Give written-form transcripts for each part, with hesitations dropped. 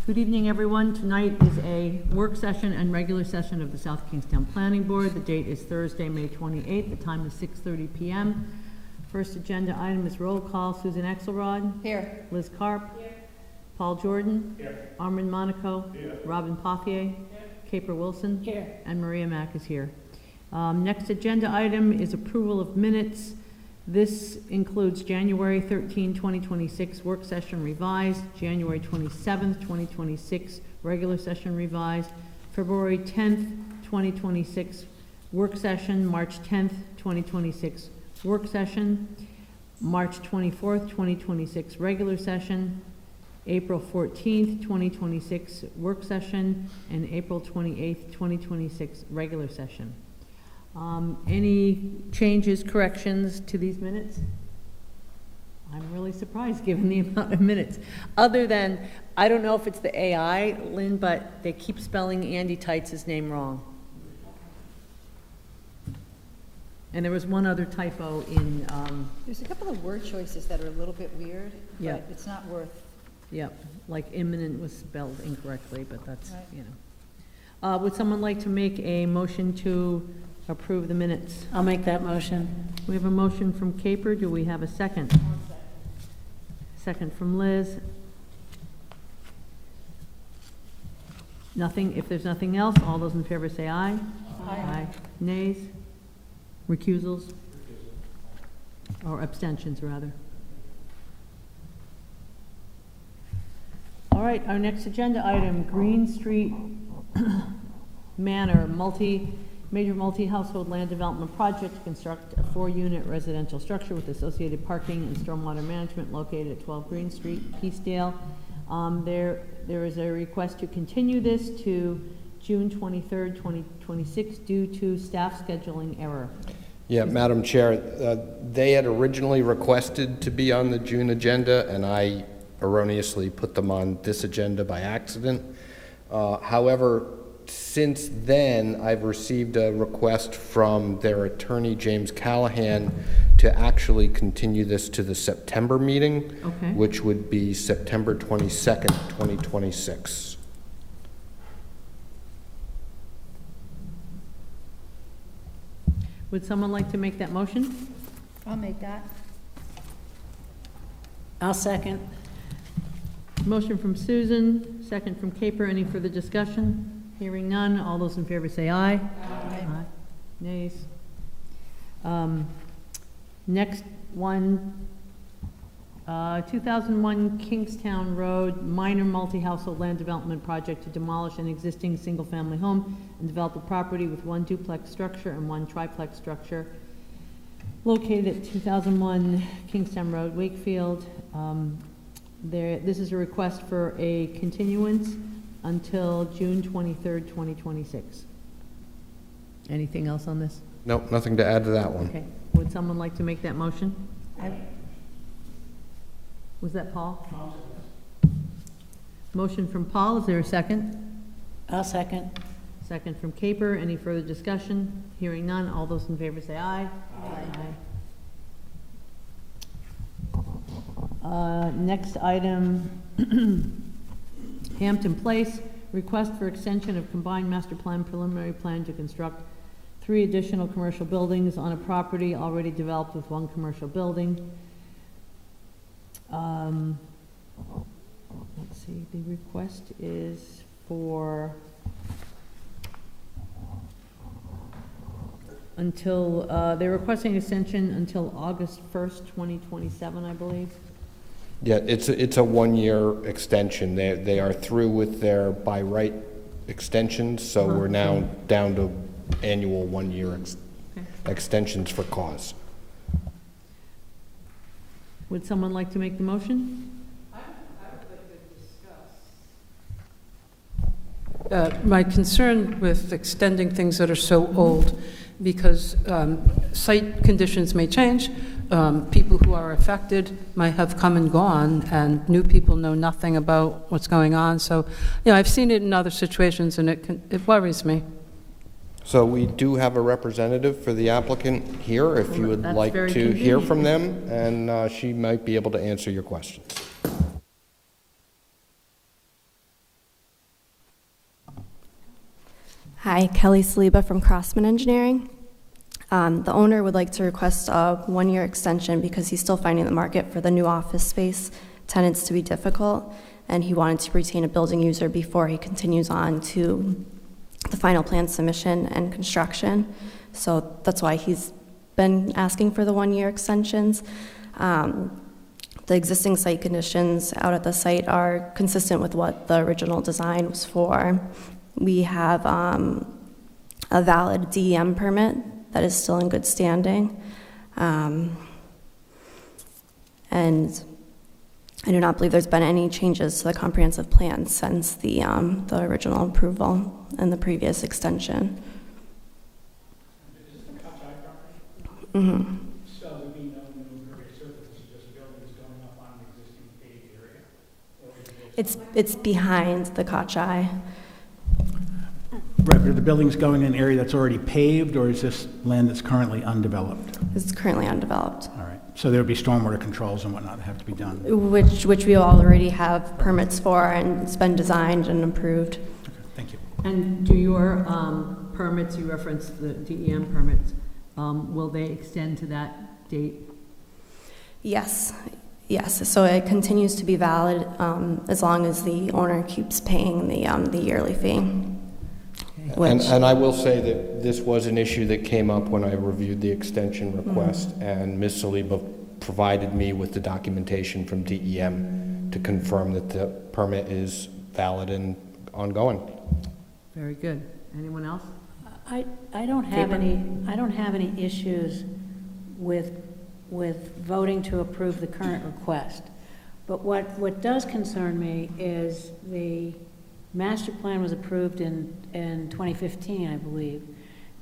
Good evening, everyone. Tonight is a work session and regular session of the South Kingstown Planning Board. The date is Thursday, May 28th. The time is 6:30 p.m. First agenda item is roll call. Susan Axelrod. Here. Liz Carp. Here. Paul Jordan. Here. Armand Monaco. Here. Robin Pothier. Here. Caper Wilson. Here. And Maria Mack is here. Next agenda item is approval of minutes. This includes January 13, 2026 work session revised, January 27th, 2026 regular session revised, February 10th, 2026 work session, March 10th, 2026 work session, March 24th, 2026 regular session, April 14th, 2026 work session, and April 28th, 2026 regular session. Any changes, corrections to these minutes? I'm really surprised given the amount of minutes. Other than, I don't know if it's the AI, Lynn, but they keep spelling Andy Tights' name wrong. And there was one other typo in, There's a couple of word choices that are a little bit weird, Yeah. but it's not worth. like imminent was spelled incorrectly, but that's, Right. you know. Would someone like to make a motion to approve the minutes? I'll make that motion. We have a motion from Caper. Do we have a second? Second from Liz. Nothing, if there's nothing else, all those in favor say aye. Aye. Nays? Recusals? Or abstentions, rather. All right, our next agenda item, Green Street Manor, major multi-household land development project to construct a 4-unit residential structure with associated parking and stormwater management located at 12 Green Street, Peacedale. There is a request to continue this to June 23rd, 2026 due to staff scheduling error. Yeah, Madam Chair, they had originally requested to be on the June agenda, and I erroneously put them on this agenda by accident. However, since then, I've received a request from their attorney, James Callahan, to actually continue this to the September meeting, Okay. which would be September 22nd, 2026. Would someone like to make that motion? I'll make that. I'll second. Motion from Susan, second from Caper. Any further discussion? Hearing none. All those in favor say aye. Aye. Nays. Next one, 2001 Kingstown Road, minor multi-household land development project to demolish an existing single-family home and develop a property with 1 duplex structure and 1 triplex structure located at 2001 Kingstown Road, Wakefield. This is a request for a continuance until June 23rd, 2026. Anything else on this? Nope, nothing to add to that one. Okay. Would someone like to make that motion? I- Was that Paul? Motion from Paul. Is there a second? I'll second. Second from Caper. Any further discussion? Hearing none. All those in favor say aye. Aye. Next item, Hampton Place, request for extension of combined master plan preliminary plan to construct 3 additional commercial buildings on a property already developed with 1 commercial building. Let's see, the request is for until, they're requesting extension until August 1st, 2027, I believe. Yeah, it's a 1-year extension. They are through with their by right extensions, so we're now down to annual 1-year Okay. extensions for cause. Would someone like to make the motion? My concern with extending things that are so old, because site conditions may change, people who are affected might have come and gone, and new people know nothing about what's going on. So, I've seen it in other situations, and it worries me. So we do have a representative for the applicant here, if you would That's like very to hear convenient. from them, and she might be able to answer your questions. Hi, Kelly Saliba from Crossman Engineering. The owner would like to request a one-year extension because he's still finding the market for the new office space tenants to be difficult, and he wanted to retain a building user before he continues on to the final plan submission and construction. So that's why he's been asking for the one-year extensions. The existing site conditions out at the site are consistent with what the original design was for. We have a valid DEM permit that is still in good standing. And I do not believe there's been any changes to the comprehensive plan since the original approval and the previous extension. Mm-hmm. So there'd be no new impervious surface, it's just buildings going up on an existing paved area? Or is it It's behind the Kochai. Right, but are the buildings going in an area that's already paved, or is this land that's currently undeveloped? It's currently undeveloped, All right, so there would be stormwater controls and whatnot that have to be done. which we already have permits for, and it's been designed and approved. Okay, thank you. And do your permits, you referenced the DEM permits, will they extend to that date? Yes, so it continues to be valid as long as the owner keeps paying the yearly fee. And I will say that this was an issue that came up when I reviewed the extension request, and Ms. Saliba provided me with the documentation from DEM to confirm that the permit is valid and ongoing. Very good. Anyone else? I don't have Paper? any issues with voting to approve the current request. But what does concern me is the master plan was approved in 2015, I believe.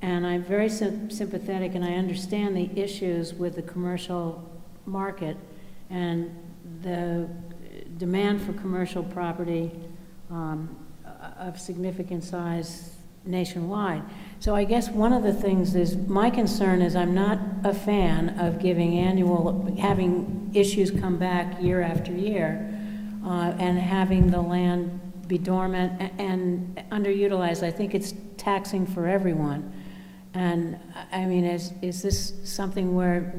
And I'm very sympathetic, and I understand the issues with the commercial market and the demand for commercial property of significant size nationwide. So I guess one of the things is, my concern is I'm not a fan of having issues come back year after year, and having the land be dormant and underutilized. I think it's taxing for everyone. And I mean, is this something where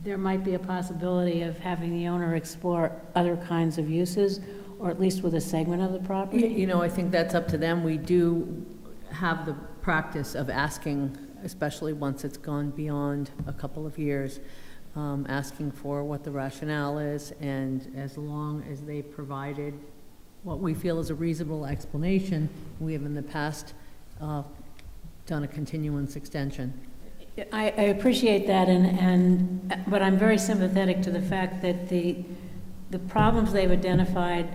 there might be a possibility of having the owner explore other kinds of uses, or at least with a segment of the property? You know, I think that's up to them. We do have the practice of asking, especially once it's gone beyond a couple of years, asking for what the rationale is, and as long as they provided what we feel is a reasonable explanation, we have in the past done a continuance extension. I appreciate that, but I'm very sympathetic to the fact that the problems they've identified,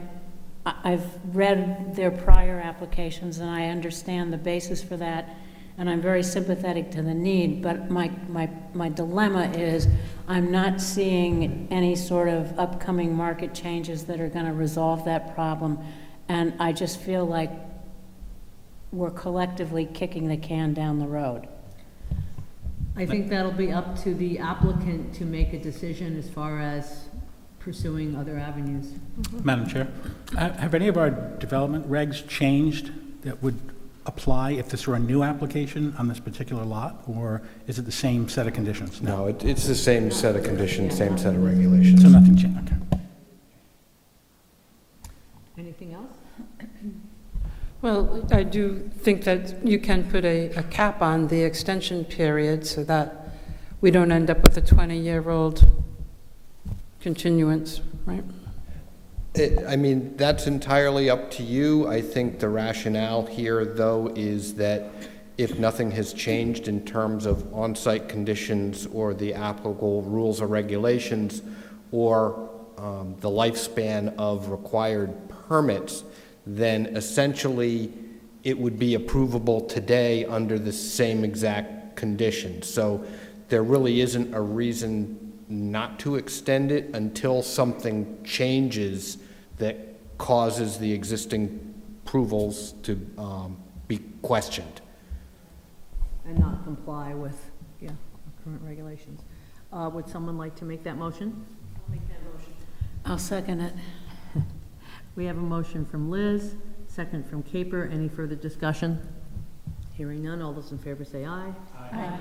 I've read their prior applications and I understand the basis for that, and I'm very sympathetic to the need, but my dilemma is I'm not seeing any sort of upcoming market changes that are going to resolve that problem, and I just feel like we're collectively kicking the can down the road. I think that'll be up to the applicant to make a decision as far as pursuing other avenues. Madam Chair, have any of our development regs changed that would apply if this were a new application on this particular lot, or is it the same set of conditions? No, it's the same set of conditions, same set of regulations. So nothing changed, okay. Anything else? Well, I do think that you can put a cap on the extension period so that we don't end up with a 20-year-old continuance, right? I mean, that's entirely up to you. I think the rationale here, though, is that if nothing has changed in terms of on-site conditions or the applicable rules or regulations or the lifespan of required permits, then essentially it would be approvable today under the same exact conditions. So there really isn't a reason not to extend it until something changes that causes the existing approvals to be questioned. And not comply with, current regulations. Would someone like to make that motion? I'll second it. We have a motion from Liz, second from Caper. Any further discussion? Hearing none, all those in favor say aye. Aye.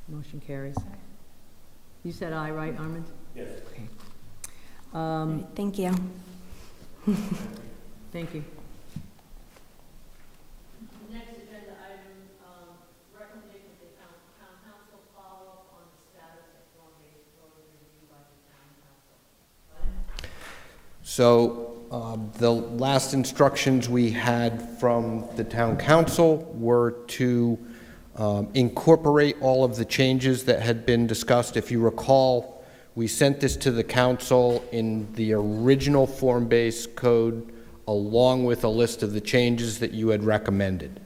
Motion carries. You said aye, right, Armand? Yes. Okay. Thank you. Thank you. Next agenda item, recommendation that the town council follow up on the status of form-based road review by the town council. So the last instructions we had from the town council were to incorporate all of the changes that had been discussed. If you recall, we sent this to the council in the original form-based code along with a list of the changes that you had recommended.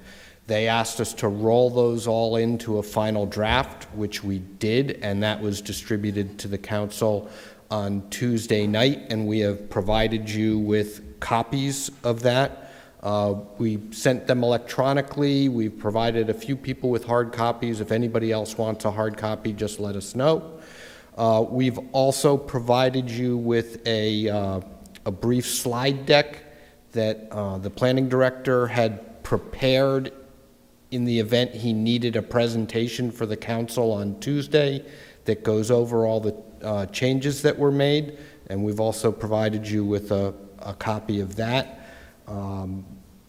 They asked us to roll those all into a final draft, which we did, and that was distributed to the council on Tuesday night, and we have provided you with copies of that. We sent them electronically. We've provided a few people with hard copies. If anybody else wants a hard copy, just let us know. We've also provided you with a brief slide deck that the planning director had prepared in the event he needed a presentation for the council on Tuesday that goes over all the changes that were made, and we've also provided you with a copy of that.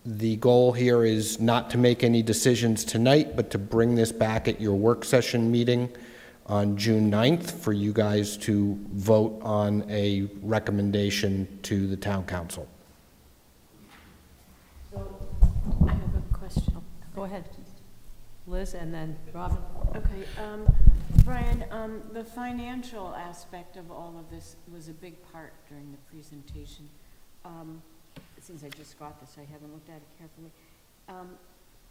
The goal here is not to make any decisions tonight, but to bring this back at your work session meeting on June 9th for you guys to vote on a recommendation to the town council. I have a question. Go ahead, Liz, and then Robin. Okay, Brian, the financial aspect of all of this was a big part during the presentation. Since I just got this, I haven't looked at it carefully.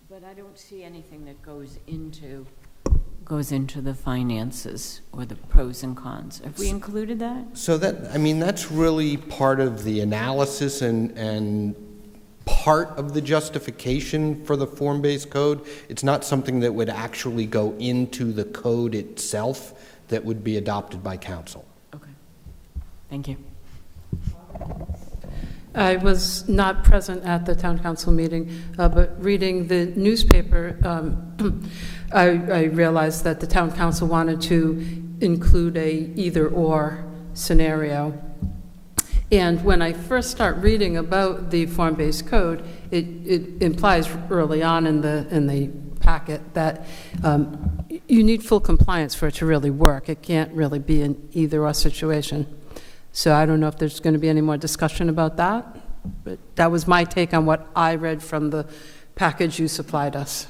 But I don't see anything that goes into the finances or the pros and cons. Have we included that? So that, I mean, that's really part of the analysis and part of the justification for the form-based code. It's not something that would actually go into the code itself that would be adopted by council. Okay, thank you. I was not present at the town council meeting, but reading the newspaper, I realized that the town council wanted to include a either-or scenario. And when I first start reading about the form-based code, it implies early on in the packet that you need full compliance for it to really work. It can't really be an either-or situation. So I don't know if there's going to be any more discussion about that, but that was my take on what I read from the package you supplied us.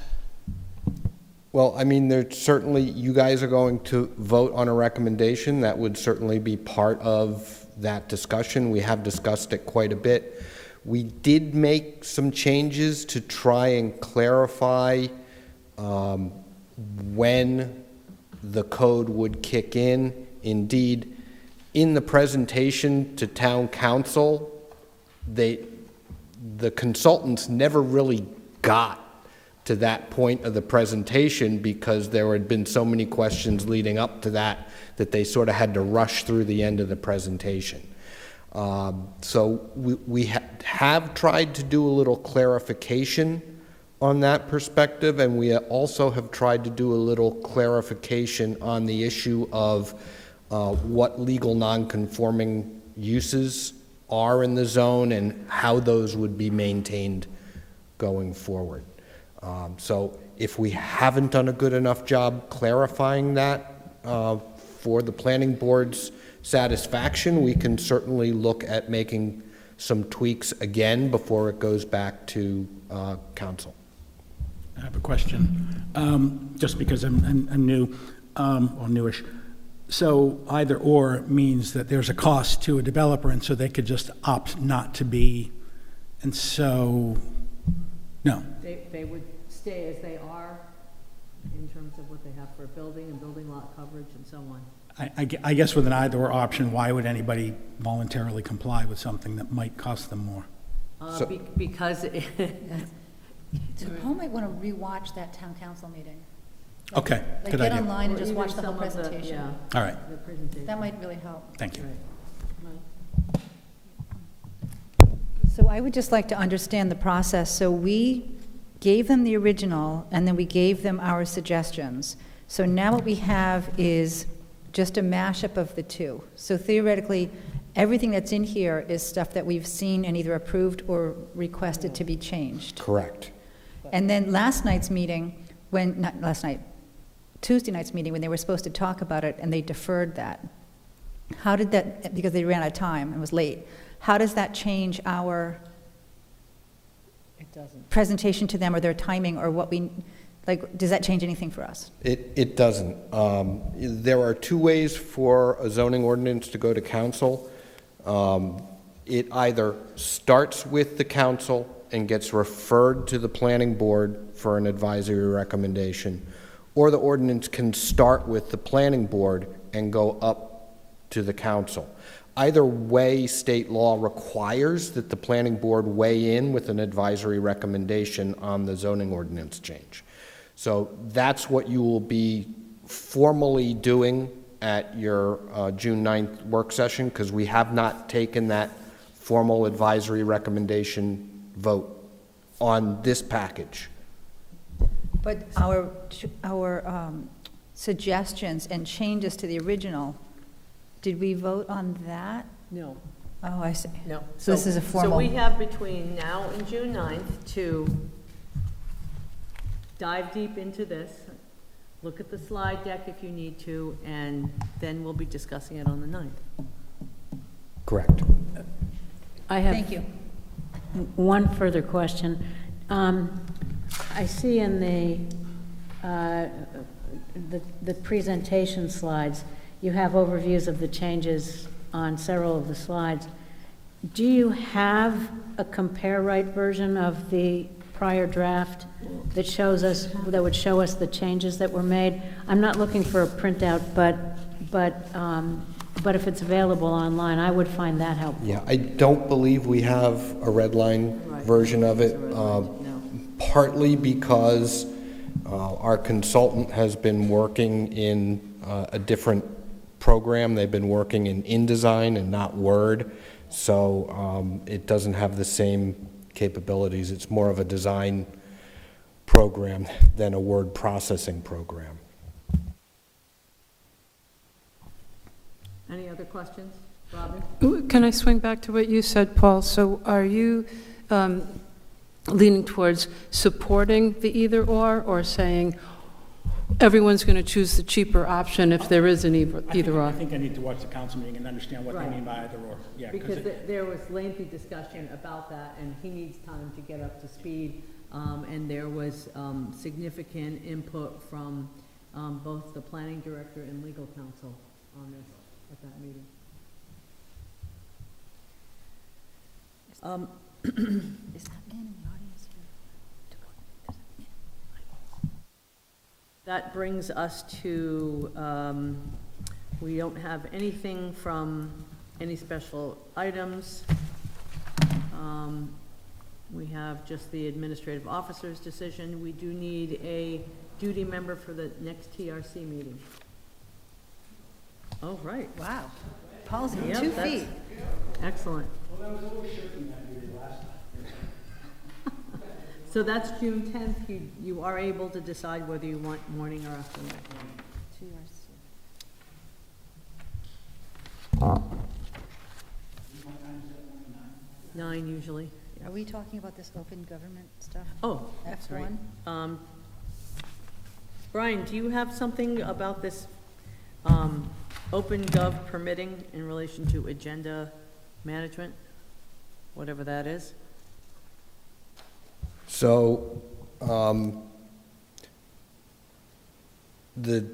Well, I mean, there's certainly, you guys are going to vote on a recommendation. That would certainly be part of that discussion. We have discussed it quite a bit. We did make some changes to try and clarify when the code would kick in. Indeed, in the presentation to town council, the consultants never really got to that point of the presentation because there had been so many questions leading up to that they sort of had to rush through the end of the presentation. So we have tried to do a little clarification on that perspective, and we also have tried to do a little clarification on the issue of what legal non-conforming uses are in the zone and how those would be maintained going forward. So if we haven't done a good enough job clarifying that for the planning board's satisfaction, we can certainly look at making some tweaks again before it goes back to council. I have a question, just because I'm new, or newish. So either or means that there's a cost to a developer, and so they could just opt not to be, and so, no. They would stay as they are in terms of what they have for building and building lot coverage and so on. I guess with an either or option, why would anybody voluntarily comply with something that might cost them more? Because So Paul might want to rewatch that town council meeting. Okay, Like good get idea. online and just Or watch even the whole some of the- presentation. yeah, All right, the presentation. That might really help. thank you. Right. So I would just like to understand the process. So we gave them the original, and then we gave them our suggestions. So now what we have is just a mashup of the two. So theoretically, everything that's in here is stuff that we've seen and either approved or requested to be changed. Correct. And then last night's meeting, not last night, Tuesday night's meeting, when they were supposed to talk about it, and they deferred that. How did that, because they ran out of time and was late, how does that change our It doesn't. presentation to them, or their timing, or what we, like, does that change anything for us? It doesn't. There are two ways for a zoning ordinance to go to council. It either starts with the council and gets referred to the planning board for an advisory recommendation, or the ordinance can start with the planning board and go up to the council. Either way, state law requires that the planning board weigh in with an advisory recommendation on the zoning ordinance change. So that's what you will be formally doing at your June 9th work session, because we have not taken that formal advisory recommendation vote on this package. But our suggestions and changes to the original, did we vote on that? No. Oh, I see. No. So this is a formal. So we have between now and June 9th to dive deep into this, look at the slide deck if you need to, and then we'll be discussing it on the 9th. Correct. I have Thank you. one further question. I see in the presentation slides, you have overviews of the changes on several of the slides. Do you have a compare-right version of the prior draft that shows us, that would show us the changes that were made? I'm not looking for a printout, but if it's available online, I would find that helpful. Yeah, I don't believe we have a red line Right. version of it, No. partly because our consultant has been working in a different program. They've been working in InDesign and not Word, so it doesn't have the same capabilities. It's more of a design program than a word processing program. Any other questions? Robin? Can I swing back to what you said, Paul? So are you leaning towards supporting the either/or saying everyone's going to choose the cheaper option if there is an either/or? I think I need to watch the council meeting and understand what they Right. mean by either or. Yeah, Because there was lengthy discussion about that, and he needs time to get up to speed. And there was significant input from both the planning director and legal counsel on this at that meeting. Is that man in the audience here? That brings us to, we don't have anything from any special items. We have just the administrative officer's decision. We do need a duty member for the next TRC meeting. Oh, right. Wow. Paul's in Yep, 2 that's feet. Excellent. So that's June 10th. You are able to decide whether you want morning or afternoon. Nine usually. Are we talking about this open government stuff? Oh, that's right. F1? Brian, do you have something about this open gov permitting in relation to agenda management? Whatever that is? So, the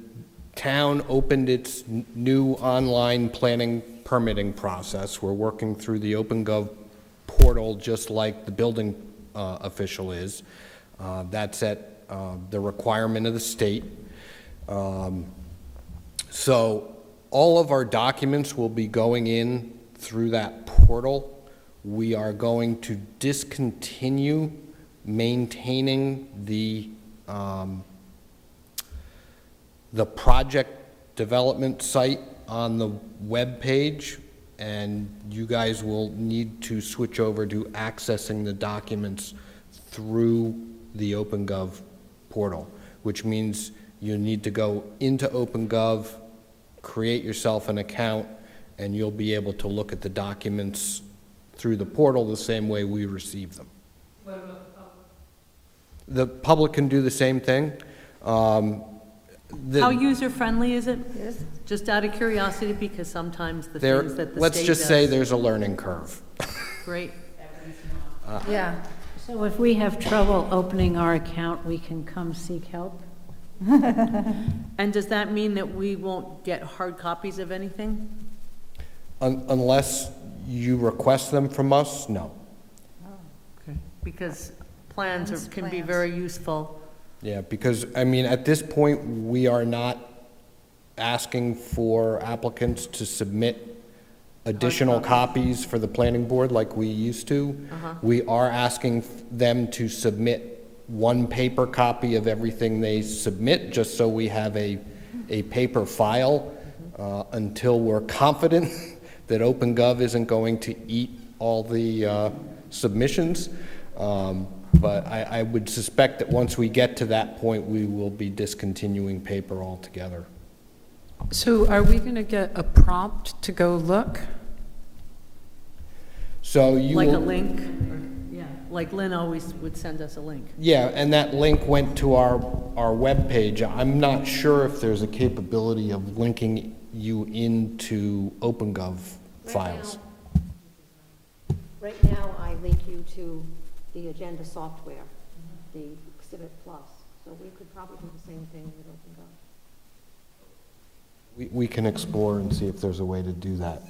town opened its new online planning permitting process. We're working through the OpenGov portal, just like the building official is. That's at the requirement of the state. So all of our documents will be going in through that portal. We are going to discontinue maintaining the project development site on the web page and you guys will need to switch over to accessing the documents through the OpenGov portal, which means you need to go into OpenGov, create yourself an account, and you'll be able to look at the documents through the portal the same way we receive them. The public can do the same thing. How user-friendly is it? Just out of curiosity, because sometimes the There, things that the state let's does. just say there's a learning curve. Great. Yeah. So if we have trouble opening our account, we can come seek help? And does that mean that we won't get hard copies of anything? Unless you request them from us, no. Because plans Plans, can be plans. very useful. Yeah, because, I mean, at this point, we are not asking for applicants to submit additional copies for the planning board like we used to. We are asking them to submit one paper copy of everything they submit, just so we have a paper file until we're confident that OpenGov isn't going to eat all the submissions. But I would suspect that once we get to that point, we will be discontinuing paper altogether. So are we going to get a prompt to go look? So you Like a will- link, or, yeah, like Lynn always would send us a link. Yeah, and that link went to our webpage. I'm not sure if there's a capability of linking you into OpenGov files. Right now, I link you to the agenda software, the Exhibit Plus, so we could probably do the same thing with OpenGov. We can explore and see if there's a way to do that.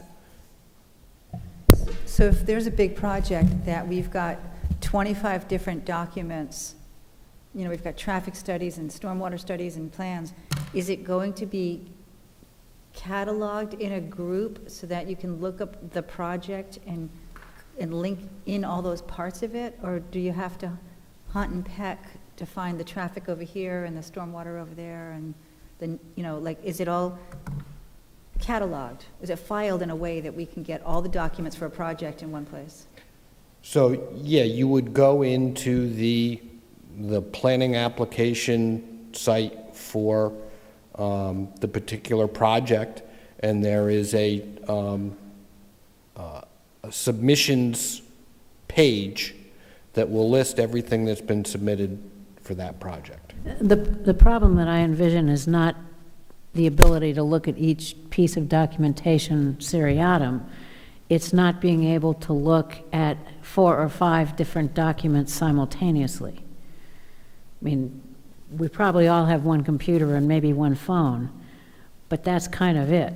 So if there's a big project that we've got 25 different documents, you know, we've got traffic studies and stormwater studies and plans, is it going to be cataloged in a group so that you can look up the project and link in all those parts of it? Or do you have to hunt and peck to find the traffic over here and the stormwater over there? And then, you know, like, is it all cataloged? Is it filed in a way that we can get all the documents for a project in one place? So, yeah, you would go into the planning application site for the particular project, and there is a submissions page that will list everything that's been submitted for that project. The problem that I envision is not the ability to look at each piece of documentation seriatim. It's not being able to look at 4 or 5 different documents simultaneously. I mean, we probably all have one computer and maybe one phone, but that's kind of it.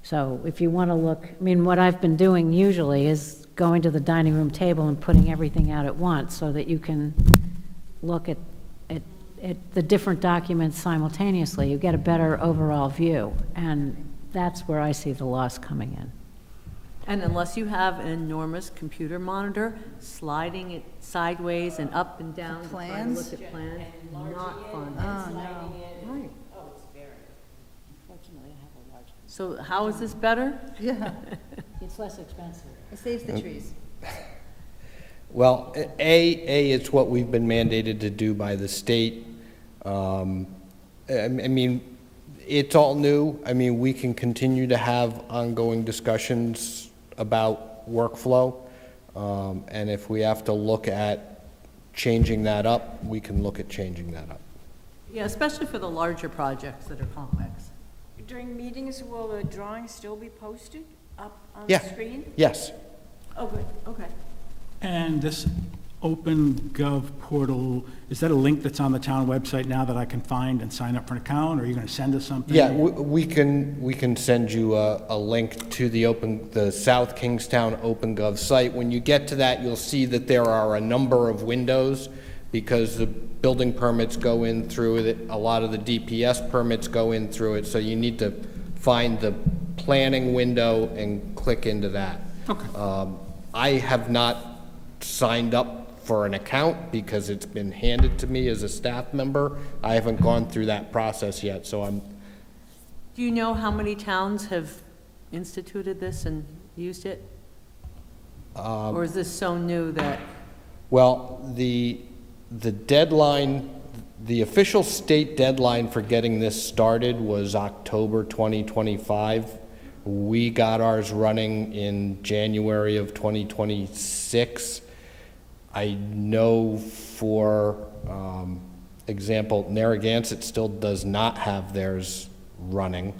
So if you want to look, I mean, what I've been doing usually is going to the dining room table and putting everything out at once so that you can look at the different documents simultaneously. You get a better overall view, and that's where I see the loss coming in. And unless you have an enormous computer monitor, sliding it sideways and up and down to try to Plans? look at plans, not fun. Oh, no. Right. Fortunately, I have a large, So how is this better? Yeah, it's less expensive. it saves the trees. Well, it's what we've been mandated to do by the state. I mean, it's all new. I mean, we can continue to have ongoing discussions about workflow. And if we have to look at changing that up, we can look at changing that up. Yeah, especially for the larger projects that are complex. During meetings, will the drawings still be posted up on Yeah. the screen? Yes. Oh, good, okay. And this OpenGov portal, is that a link that's on the town website now that I can find and sign up for an account, or are you going to send us something? Yeah, we can send you a link to the South Kingstown OpenGov site. When you get to that, you'll see that there are a number of windows because the building permits go in through it, a lot of the DPS permits go in through it, so you need to find the planning window and click into that. Okay. I have not signed up for an account because it's been handed to me as a staff member. I haven't gone through that process yet, so I'm Do you know how many towns have instituted this and used it? Um, Or is this so new that, Well, the deadline, the official state deadline for getting this started was October 2025. We got ours running in January of 2026. I know for example, Narragansett still does not have theirs running.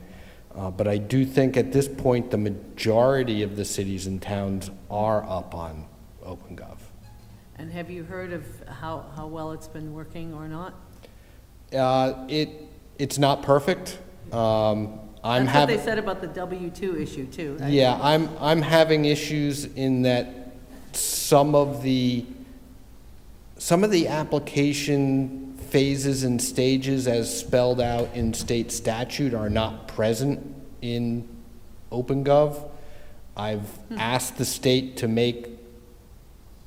But I do think at this point, the majority of the cities and towns are up on OpenGov. and have you heard of how well it's been working or not? It's not perfect. I'm That's what having, they said about the W-2 issue, too. Right? yeah, I'm having issues in that some of the application phases and stages as spelled out in state statute are not present in OpenGov. I've asked the state to make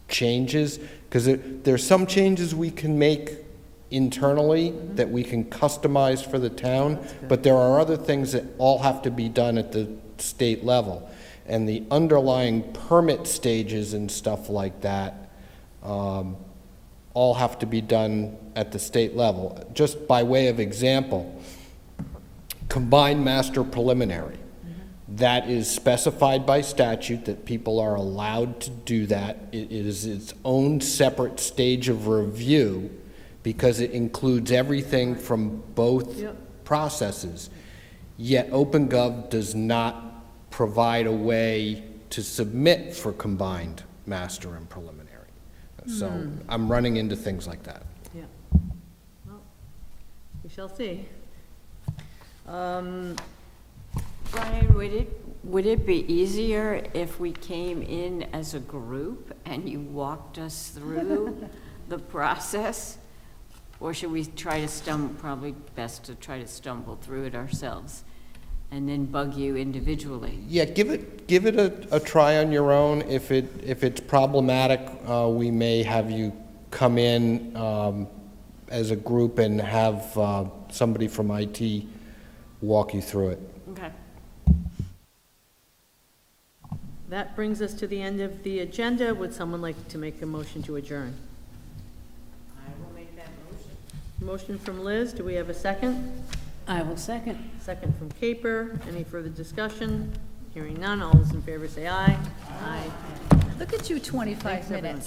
changes, because there's some changes we can make internally that we can customize for the town, but there are other things that all have to be done at the state level. And the underlying permit stages and stuff like that, all have to be done at the state level. Just by way of example, combined master preliminary. That is specified by statute that people are allowed to do that. It is its own separate stage of review because it includes everything from both processes. Yet OpenGov does not provide a way to submit for combined master and preliminary. So I'm running into things like that. Yeah. Well, we shall see. Brian, would it be easier if we came in as a group and you walked us through the process? Or should we try to probably best to try to stumble through it ourselves and then bug you individually? Yeah, give it a try on your own. If it's problematic, we may have you come in as a group and have somebody from IT walk you through it. Okay. That brings us to the end of the agenda. Would someone like to make a motion to adjourn? I will make that motion. Motion from Liz. Do we have a second? I will second. Second from Caper. Any further discussion? Hearing none. All those in favor say aye. Aye. Look at you, 25 Thanks, everyone. minutes.